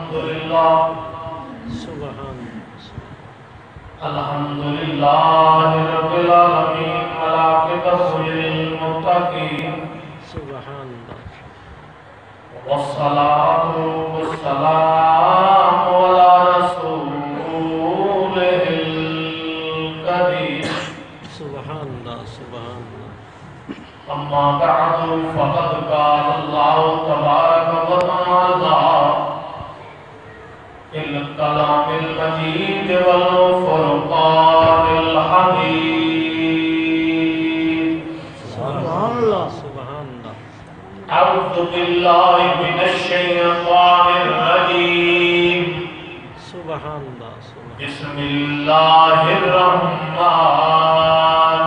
الحمدللہ سبحان الحمدللہ رب العالمین والعاقبۃ للمتقین سبحان والصلاة والسلام على رسوله الكريم سبحان سبحان أما بعد فقد قال الله تبارك وتعالى في الكلام المجيد والفرقان الحميد سبحان اللہ سبحان اللہ أعوذ بالله من الشيطان الرجيم سبحان اللہ بسم الله الرحمن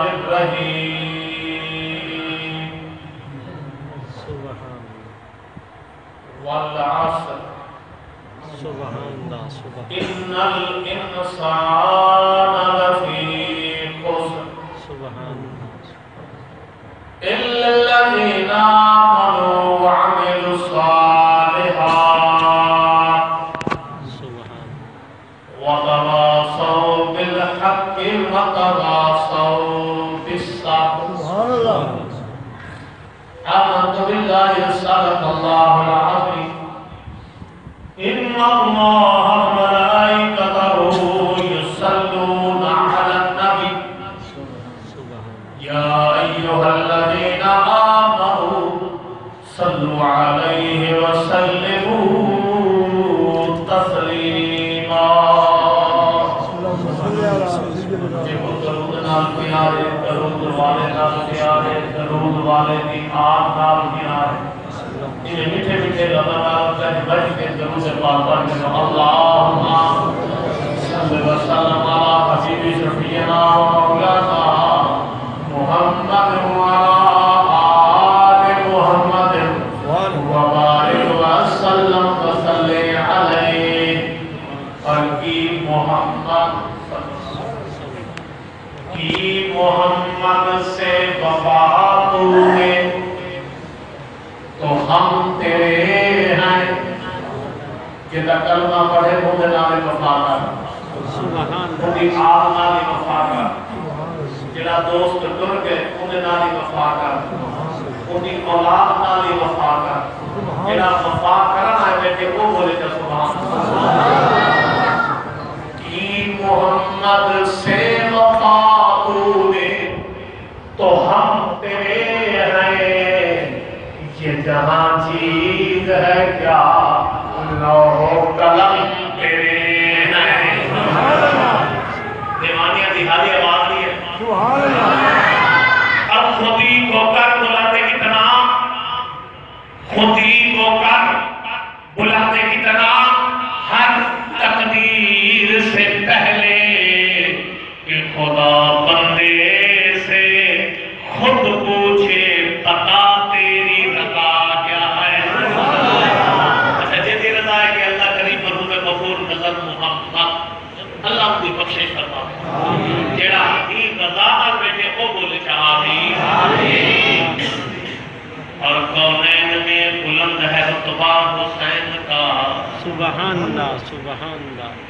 الرحيم سبحان والعصر سبحان اللہ سبحان إن الإنسان لفي خسر سبحان إلا الذين آمنوا وعملوا الصالحات سبحان وتواصوا بالحق وتواصوا بالصبر آمنت بالله صدق الله العظيم إن الله وملائكته يصلون على النبي يا أيها الذين آمنوا صلوا عليه وسلموا تسليما درود نال پیارے درود والے نال پیارے درود والے دی آن نال پیارے یہ میٹھے میٹھے لبنال کہہ بج کے درود پاک پڑھ کے اللہم صلی وسلم علی حبیب شفیعنا و مولانا محمد وعلى آل محمد وبارك وسلم وصلي عليه اور کی محمد سے وفا ہوئے تو ہم تیرے ہیں جدا کلمہ پڑھے مجھے نام وفا کر مجھے آل نام وفا کر جڑا دوست ٹر گئے انہیں نالی وفا کر انہیں اولاد نالی وفا کر جڑا وفا کرنا ہے بیٹے وہ بولے جا سبحان کی محمد سے وفا تونے تو ہم تیرے ہیں یہ جہاں چیز ہے کیا لوح و قلم تیرے ہیں دیوانیہ دہالی آواز دی ہے اب خودی کو کر بلاتے کتنا خودی کو کر بلاتے کتنا ہر تقدیر سے پہلے کہ خدا بندے سے خود پوچھے پتا تیری رضا کیا ہے اچھا جیتی رضا ہے کہ اللہ کریم مرحوم غفور نظر محمد اللہ کو بخشش فرما جیڑا ہی رضا نال بیٹھے او بولے چاہ آمین اور کونین میں بلند ہے رتبہ حسین کا سبحان اللہ سبحان اللہ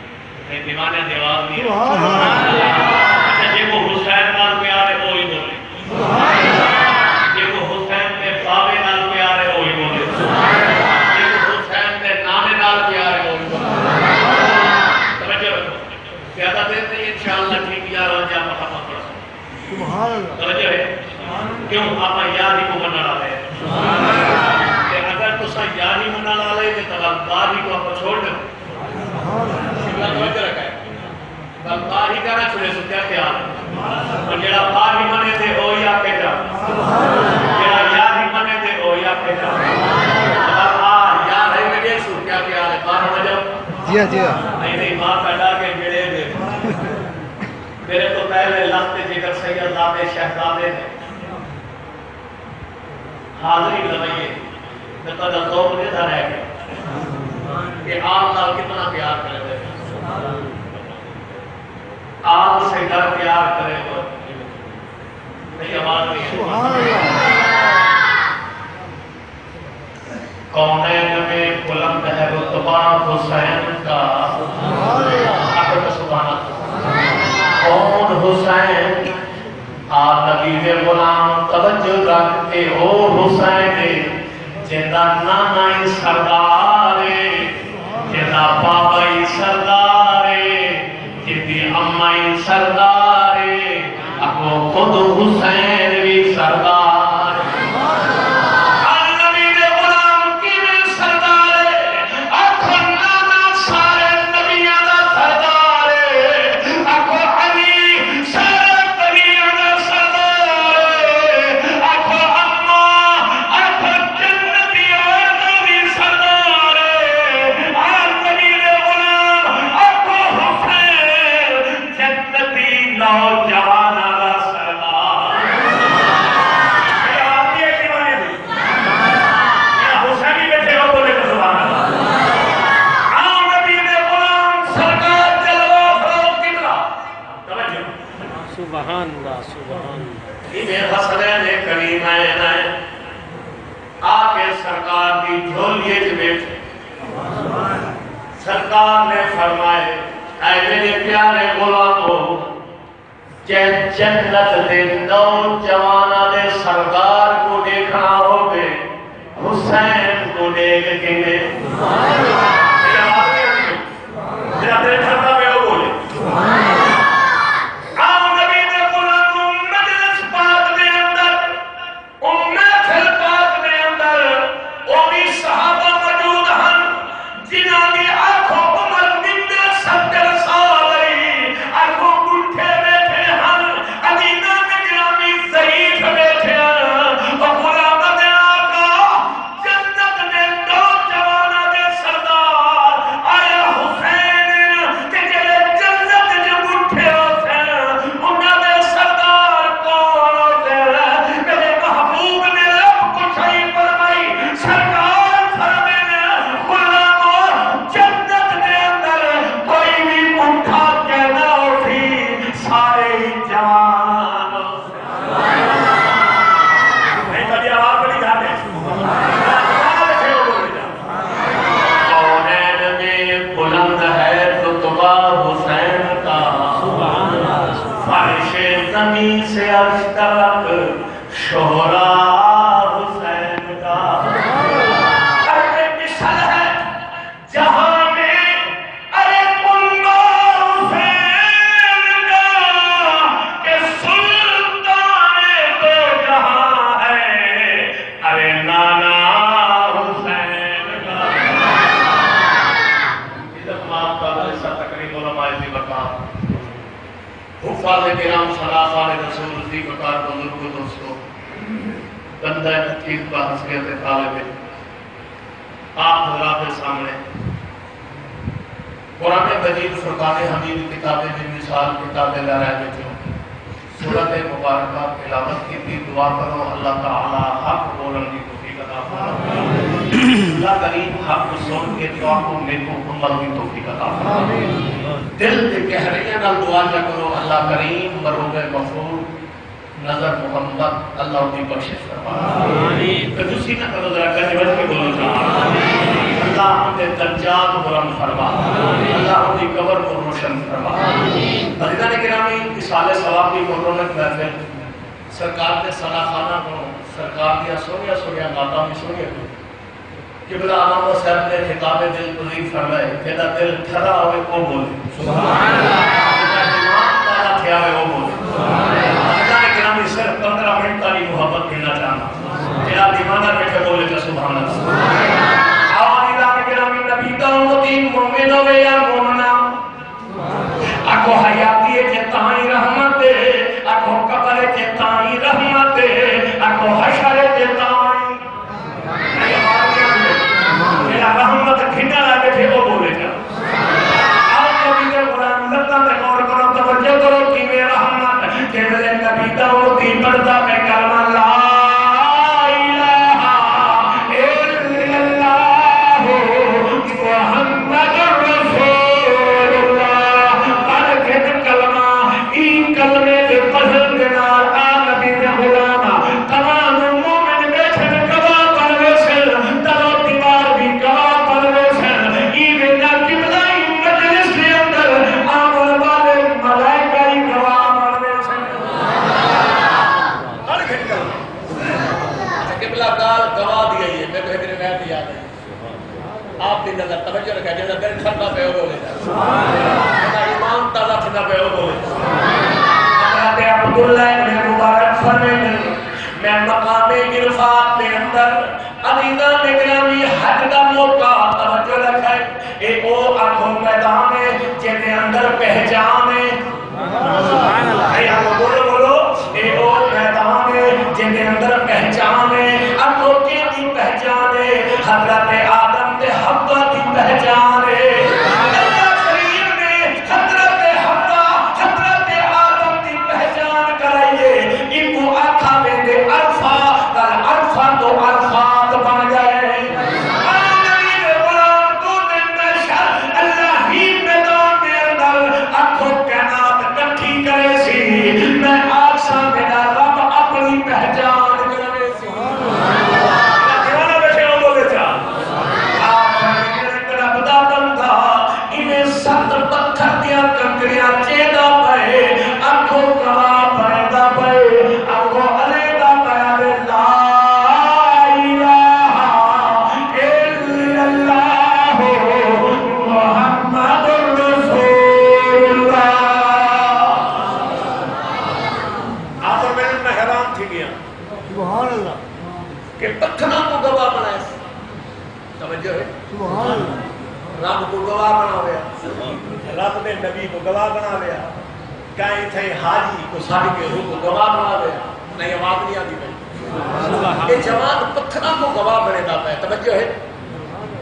دیوانے دیوال دی اچھا جے وہ حسین نال پیارے وہی بولے جے وہ حسین کے بابے نال پیارے وہی بولے جے وہ حسین کے نانے نال پیارے وہی بولے توجہ رکھو زیادہ دیر نہیں انشاءاللہ ٹھیک یار آجا محمد رسول توجہ ہے کیوں آپا یاری کو بنا رہا ہے کہ اگر تو سا یاری بنا رہا ہے کہ تغلقاری کو آپ چھوڑ دیں شکلہ توجہ رکھا ہے تغلقار ہی کہنا چھوڑے سو کیا خیال ہے اور جڑا بار ہی منے دے او یا پیدا جڑا یار ہی منے دے او یا پیدا اگر یار ہے کہ سو کیا خیال ہے بار ہو جاؤ نہیں ماں پیدا کے جڑے دے میرے تو پہلے لخت جگر سید زادے شہزادے نے حاضری لوائیے نقد الدور نے دھا رہ گئے کہ آپ نال کتنا پیار کرے دے آپ سے ڈر پیار کرے تو نہیں آواز نہیں ہے کونین میں بلند ہے رتبہ حسین کا سبحان اللہ کون حسین نبی دے غلام توجہ رکھتے او حسین جیندہ نانا ہی سردار جیندہ بابا ہی سردار جیندی اممہ ہی سردار اکو خود حسین بھی سردار سرکار نے فرمائے اے میرے پیارے غلاموں جنت دے نوجوانہ دے سردار کو دیکھنا ہوگے حسین کو دیکھ کے میرا دل ٹھنڈا میں ہو بولے آپ حضرات کے سامنے قرآن مجید فرقان حمید کتابیں بھی مثال کتابیں لے رہے بیٹھے ہوں سورت مبارکہ تلاوت کی بھی دعا کرو اللہ تعالی حق بولن کی توفیق عطا فرمائے اللہ کریم حق سن کے دعا کو نیکو عمل کی توفیق عطا فرمائے دل کے گہرائیاں نال دعا نہ کرو اللہ کریم مروب مغفور نظر محمد اللہ کی بخشش فرمائے کنجوسی نہ کرو ذرا کلمت کے بولو اللہ ہم دے درجات بلند فرما اللہ ہم دی قبر کو روشن فرما عزیزان گرامی اصال ثواب کی مکرمت محفل سرکار نے صلاح خانہ کو سرکار دیا سونیا سونیا گاتا میں سونیا کو قبلہ علامہ صاحب نے خطاب دل قضی فرمائے کہ دل تھرا ہوئے کو بولے سبحان اللہ ایمان تارا تھیا ہوئے وہ بولے صرف 15 منٹ تاری محبت کرنا چاہنا تیرا دیوانہ بیٹھے بولے گا سبحان اللہ آوانی دانے گرامی نبی داؤں مومن ہوئے یا مومنہ اکو حیاتی ہے جتائی رحمت اکو قبر جتائی رحمت اکو حشر جتائی میرا رحمت کھنڈا رہا بیٹھے وہ بولے گا آؤں نبی دے قرآن لگتا تے غور کرو توجہ کرو کی میرا رحمت کہ میرے نبی داؤں پردہ میں کلمہ لا الہ الا اللہ محمد رسول توجہ رکھا جڑا دل ٹھنڈا پہ ہو بولے جڑا ایمان تازہ ٹھنڈا پہ ہو بولے حضرت عبداللہ ابن مبارک فرمائیں میں مقام عرفات کے اندر عزیزاں نگرامی حج دا موقع توجہ رکھا ہے اے او آنکھوں میدان ہے جن کے اندر پہچان ہے سبحان اللہ اے آنکھوں بولو بولو اے او میدان ہے جن کے اندر پہچان ہے آنکھوں کی پہچان ہے حضرت آدم دے حوا کی پہچان ہے اللہ کریم نے حضرت حوا حضرت آدم کی پہچان کرائیے ان کو آنکھا میں دے عرفہ کل عرفہ تو عرفات بن گئے میں آج سا میرا رب اپنی پہچان کرنے سی دیوانا بیٹھے ہوں بولے جا آپ میرے رب دا بندہ انہیں ست پتھر دیا کنکریاں چیدہ پہے آنکھوں گواہ پہدہ پہے آنکھوں علیدہ پہدے لا الہ الا اللہ محمد رسول اللہ سبحان اللہ کہ پتھروں کو گواہ بنائے توجہ ہے سبحان اللہ رب کو گواہ بنا لیا رب نے نبی کو گواہ بنا لیا کہیں تھے حاجی کو ساڑی کے روح کو گواہ بنا لیا نہیں آواز نہیں آتی بھائی یہ جوان پتھروں کو گواہ بنے جاتا ہے توجہ ہے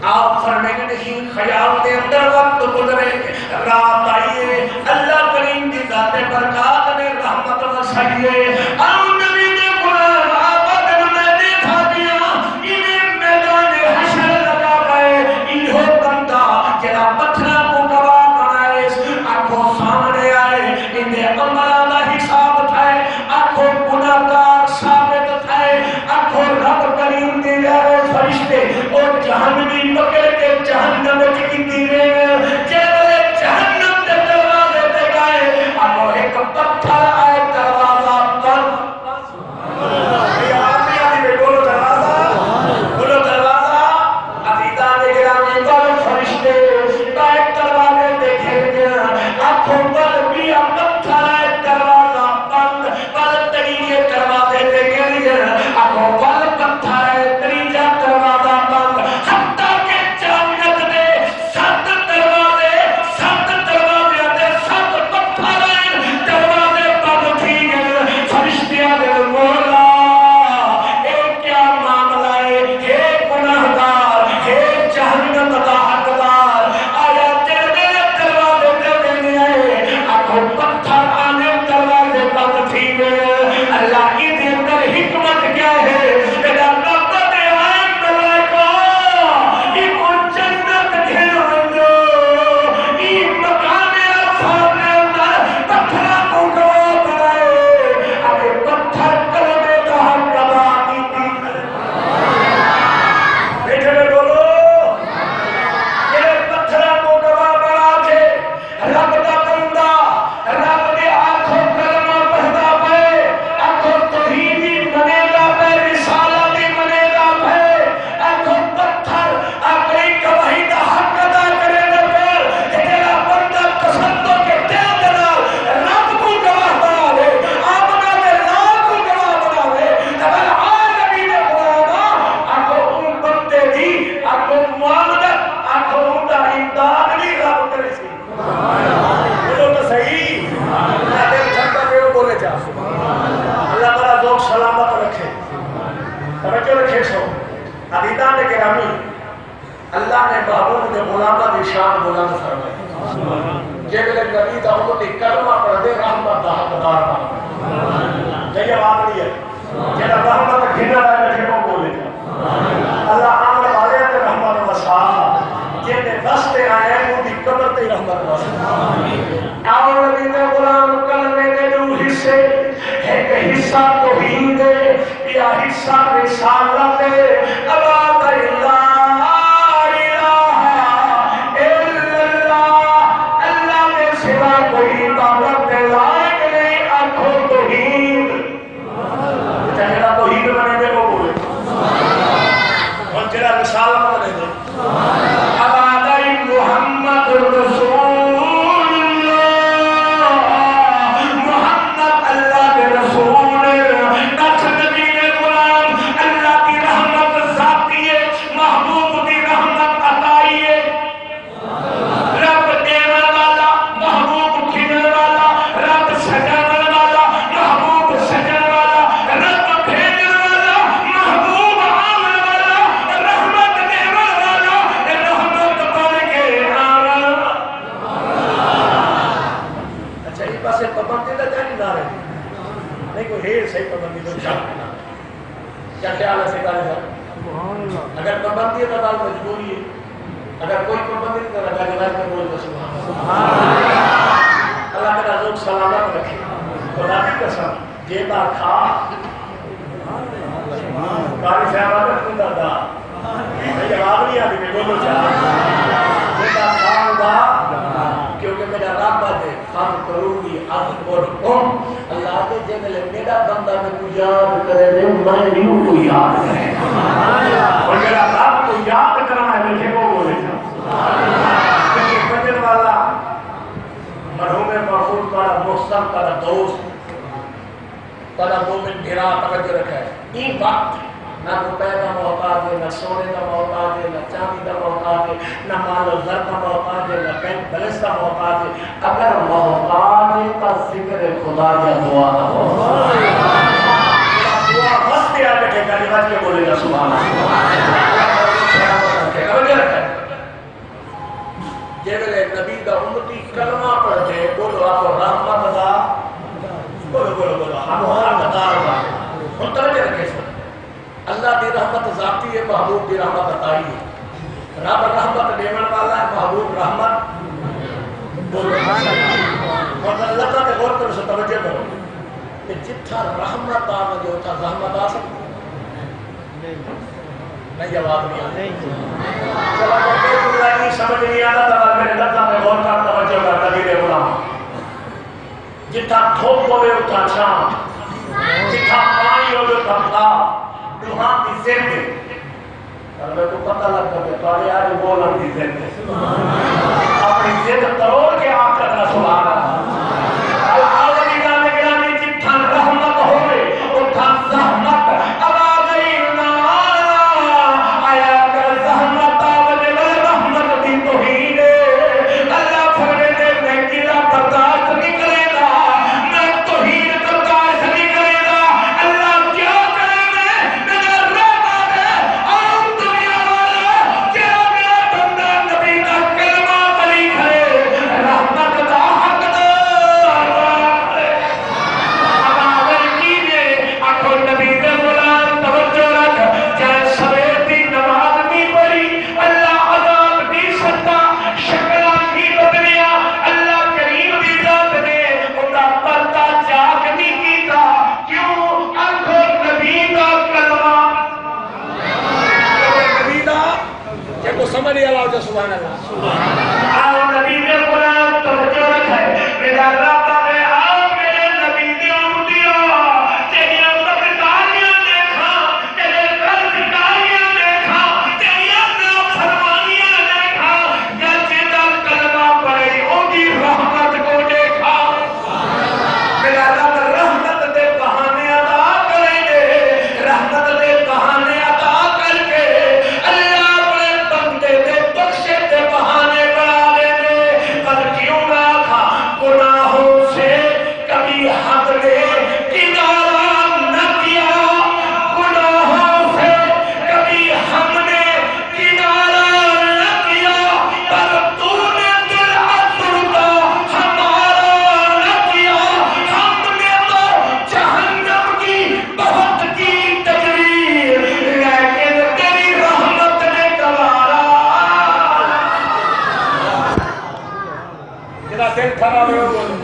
آپ فرمائیں نہیں خیال کے اندر وقت گزرے رات آئیے اللہ کریم کی ذات برکات نے رحمت وسائیے اور نبی نے قرآن آباد میں دیکھا دیا انہیں میدان حشر لگا گئے انہوں بندہ جنا پتھرہ کو گواہ بنائے آنکھوں سامنے آئے انہیں عمرانہ حساب تھائے آنکھوں گناہگار ثابت تھائے آنکھوں رب کریم کے جائے فرشتے اور جہنمی پکڑ کے جہنم کی دیرے جیسے جہنم کے دروازے دے گئے آنکھوں ایک پتھر آئے دروازہ پر یہ آدمی آدمی بولو دروازہ عزیزہ نگرامی پر فرشتے ایک دروازے دیکھے گیا آنکھوں پر بھی پتھر آئے دروازہ بند پر طریقے دروازے دیکھے گیا آنکھوں پر پتھر آئے طریقہ دروازہ بند حتیٰ کہ جنت دے سات دروازے دے سات پتھر آئے دروازے بند تھی گئے فرشتیاں دے مولا اے کیا معاملہ ہے اے گناہگار اے جہنم دا حقدار آیا تیرے دروازے دے گئے آنکھوں پتھر آنے دروازے بند تھی گئے اللہ کی دے اندر حکمت کیا ہے میرا رب دے آئے ملائکہ یہ کو جنت گھر دو یہ مقام عرفات نے اندر پتھرہ کو گواہ بنائے اگر پتھر کلمے کا حق ادا کی تھی بیٹھے میں بولو یہ پتھرہ کو گواہ بنا کے رب دا بندہ رب دے آنکھوں کلمہ پہدا پہ آنکھوں توحیدی بنے گا پہ رسالتی بنے گا پہ آنکھوں پتھر اپنی گواہی دا حق ادا کرے گا پہ تیرا بندہ تصدق کے دل دلال رب کو گواہ بنا دے آمنا دے لال کو گواہ بنا دے اگر آنبی نے قرآن آنکھوں ان بندے دی آنکھوں معاملت آنکھوں ان دا امداد بھی رب کرے سی بولو تو صحیح اللہ دے چھتا پہ وہ بولے جا اللہ تعالیٰ ذوق سلامت رکھے توجہ رکھے سو عزیزاں نے گرامی اللہ نے محبوب نے غلامہ دی شان بلند فرمائی جب نبی دا انہوں نے کلمہ پڑھ دے رحمت دا حقدار بنا جائے آواز نہیں ہے جب رحمت گھنا رہے بیٹھے کو بولے جا اللہ آنے والے تے رحمت وسا جب دستے آئے وہ دی قبر تے رحمت وسا اور نبی دے غلام کلمے دے دو حصے ایک حصہ توحید ہے یا حصہ رسالت ہے ابا اللہ کوئی طاقت دے لائق نہیں آنکھوں توحید چہرہ توحید بنے دے وہ بولے اور چہرہ رسالت بنے دے اب آدھا صحیح پابندی تو چاہتے ہیں کیا خیال ہے سیدھا صاحب اگر پابندی ہے تو مجبوری ہے اگر کوئی پابندی نہیں کرا جائے جائے میں بول دو سبحان اللہ کا رزق سلامت رکھے خدا کی قسم جیتا کھا کاری صاحب اگر خدا دا میں جواب نہیں آتی میں بولو چاہا جیتا کھا دا کیونکہ میرا رب ہے خام کروں گی اکبر اللہ کے جنگل میرا بندہ میں کو یاد کرے دے میں نہیں کو یاد کرے اور میرا رب کو یاد کرنا ہے مجھے وہ بولے کیونکہ فجر والا مرحوم محفوظ کا محسن کا دوست کا مومن بھیرا توجہ رکھا ہے این وقت نہ روپے کا محتاج ہے نہ سونے کا محتاج ہے نہ چاندی کا محتاج ہے نہ مال و زر کا محتاج ہے نہ بینک بیلنس کا محتاج ہے اگر محتاج ہے تو ذکر خدا یا دعا نہ ہو دعا بس پہ آ بیٹھے کلمات کے بولے گا سبحان اللہ جیولے نبی دا امتی کلمہ پڑھتے بولو آپ رحمت دا بولو ہم دار دا ہم توجہ رکھے سو اللہ دی رحمت ذاتی ہے محبوب دی رحمت عطائی ہے رب رحمت دیون والا ہے محبوب رحمت اور اللہ کا غور کرو سو توجہ کرو کہ جتھا رحمت آ جو تھا رحمت آ سکتی نہیں جواب نہیں آتا چلا کرتے تمہیں نہیں سمجھ نہیں آتا تھا میرے لطا میں غور کر توجہ کرتا دیدے غلام جتھا تھوک ہوئے اتھا شام جتھا پانی ہوئے اتھا بتا دوہاں کی زندے اور میں کو پتہ لگتا ہے پاڑے آئے بولن کی زندے اپنی زند تروڑ کے آپ کرنا سبحان اللہ آدمی گانے گرانے جتھا رحمت ہوئے اتھا زحمت اب آگئی آیا کر زحمت آوجے رحمت دی توحید اللہ پھرے دے میں گرا برداشت نہیں کرے گا میں توحید برداشت نہیں کرے گا اللہ کیا کرے میں میرا رب آگے عام دنیا والا کیا میرا بندہ نبی کا کلمہ بلی کھڑے رحمت دا حق دار اب آگر کیجئے آکھو نبی دے غلام توجہ رکھ چاہے سویر دی نماز نہیں پڑھی اللہ عذاب دی ستا شکرہ کی بدنیا اللہ کریم دی ذات نے اندہ پردہ چاک نہیں کیتا کیوں آنکھو نبی دا کلمہ نبی دا جب کو سمجھ لیا اللہ جو سبحان اللہ آؤ نبی دے غلام توجہ رکھے میرا رب آگے آؤ میرے نبی دے امتیوں تیریاں مقداریاں دیکھا تیرے قرضکاریاں دیکھا تیریاں نافرمانیاں دیکھا یا جیدہ کلمہ پڑھے ان کی رحمت کو دیکھا میرا رب رحمت دے بہانے ادا کریں گے رحمت دے بہانے ادا کر کے اللہ اپنے بندے دے بخشے دے بہانے بنا دے دے پر کیوں نہ کھا گناہوں سے کبھی حد نے کنارہ نہ کیا گناہوں سے کبھی ہم نے کنارہ نہ کیا پر تو نے دل اترتا ہمارا نہ کیا ہم نے تو جہنم کی بہت کی تجریر لیکن تیری رحمت نے گوارا جنا دل تھا میں بولوں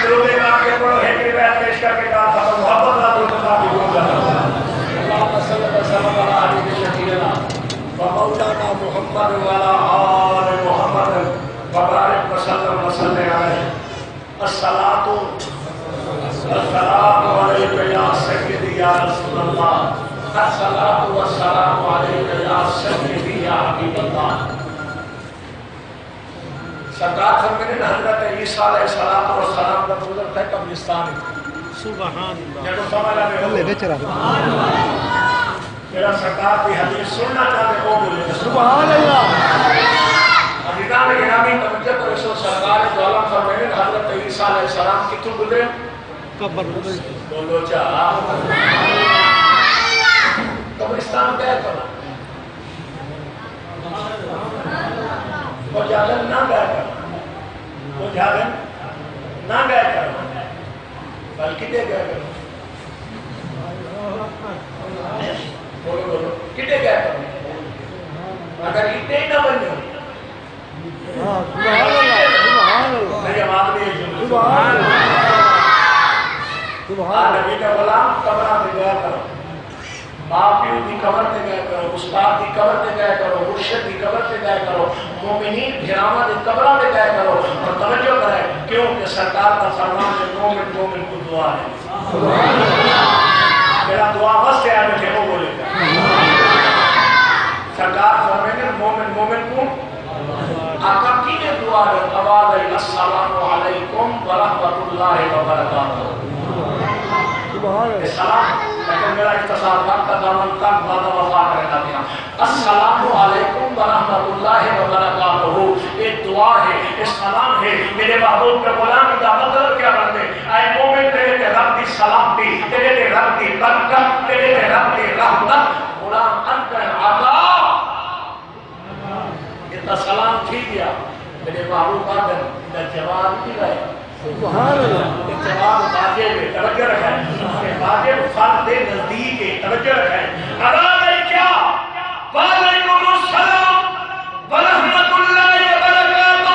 درودے واقعے پڑھو ہیکری بیت پیش کر کے کہا تھا محبت نہ دل تھا بھی ہو جاتا اللہ صلی اللہ علیہ وسلم علیہ شکیلنا ومولانا محمد والا آل محمد وبارک وسلم وسلم علیہ الصلاة والسلام علیکہ یا سیدی یا رسول اللہ الصلاة والسلام علیکہ یا سیدی یا حبیب اللہ سرکار فرمائے حضرت عیسیٰ علیہ السلام کا گزر تھا قبرستان سبحان اللہ جب سوالہ میں ہو میرا سرکار کی حدیث سننا چاہتے ہو بولے سبحان اللہ حضرتان گرامی توجہ پر رسول سرکار دعالم فرمائے حضرت عیسیٰ علیہ السلام کتوں گزرے قبر بولو چاہا قبرستان کیا کرنا وہ جاگن نہ گئے کرنا وہ جاگن نہ گئے کرنا کل کتنے گیا کرو بولو بولو کتنے گیا کرو اگر اتنے ہی نہ بننے ہو میری آواز نہیں ہے سبحان اللہ نبی کا غلام قبرہ میں گیا کرو باپ پیو کی قبر تے گیا کرو استاد کی قبر تے گیا کرو مرشد کی قبر تے گیا کرو مومنین بھیراما دی قبرہ تے گیا کرو اور توجہ کرے کیونکہ سرکار کا فرمان ہے مومن مومن کو دعا ہے میرا دعا بس سے آنے تھے وہ بولے گا سرکار فرمائیں گے مومن مومن کو آقا کی نے دعا ہے قبال السلام علیکم ورحمت اللہ وبرکاتہ السلام لیکن میرا اختصار وقت کا دامن تک بعد وفا کرنا دیا السلام علیکم ورحمت اللہ وبرکاتہ یہ دعا ہے یہ سلام ہے میرے محبوب کے غلام کا مطلب کیا کرتے اے مومن تیرے تے رب دی سلامتی تیرے تے رب دی برکت تیرے تے رب دی رحمت غلام انکر آقا اتنا سلام تھی گیا میرے محبوب آدم اتنا جواب کی گئے سبحان اللہ جواب باجے میں توجہ رکھیں باجے فرد نزدیک ہے توجہ رکھیں ارادہ کیا وعلیکم السلام ورحمت اللہ وبرکاتہ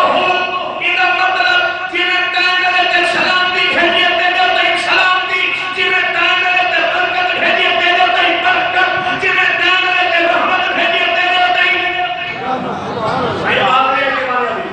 ادھا مطلب جنہیں ٹائم کرتے سلام دی بھیجیے تیجا تھی سلام دی جنہیں ٹائم کرتے برکت بھیجیے تیجا تھی برکت جنہیں ٹائم کرتے رحمت بھیجیے تیجا تھی صحیح بات ہے کہ مانے ابھی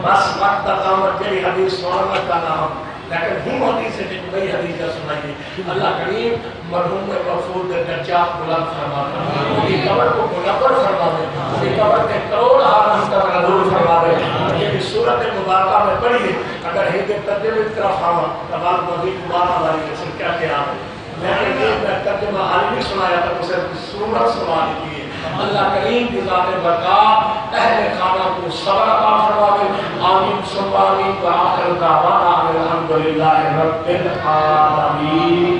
بس وقت تقامت میری حدیث سنانا کا نام لیکن ہم حدیث سے نئی حدیث کا سنائیے اللہ کریم مرحوم مغفور کے درجات بلند فرما دے ان کی قبر کو منور فرما دے ان کی قبر کے کروڑ حرام کا منور فرما دے یہ صورت مبارکہ میں پڑھیے اگر ہی کے ترجمے کی طرف آوا تمام مزید مبارکہ والی کے سن کیا کیا ہے لیکن یہ میں ترجمہ عالمی سنایا تھا اسے صورت سنا دیتی ہے اللہ کریم کی ذات برکات اہل خانہ کو صبر عطا فرما دے آمین ثم آمین و آخر دعوانا الحمدللہ رب العالمین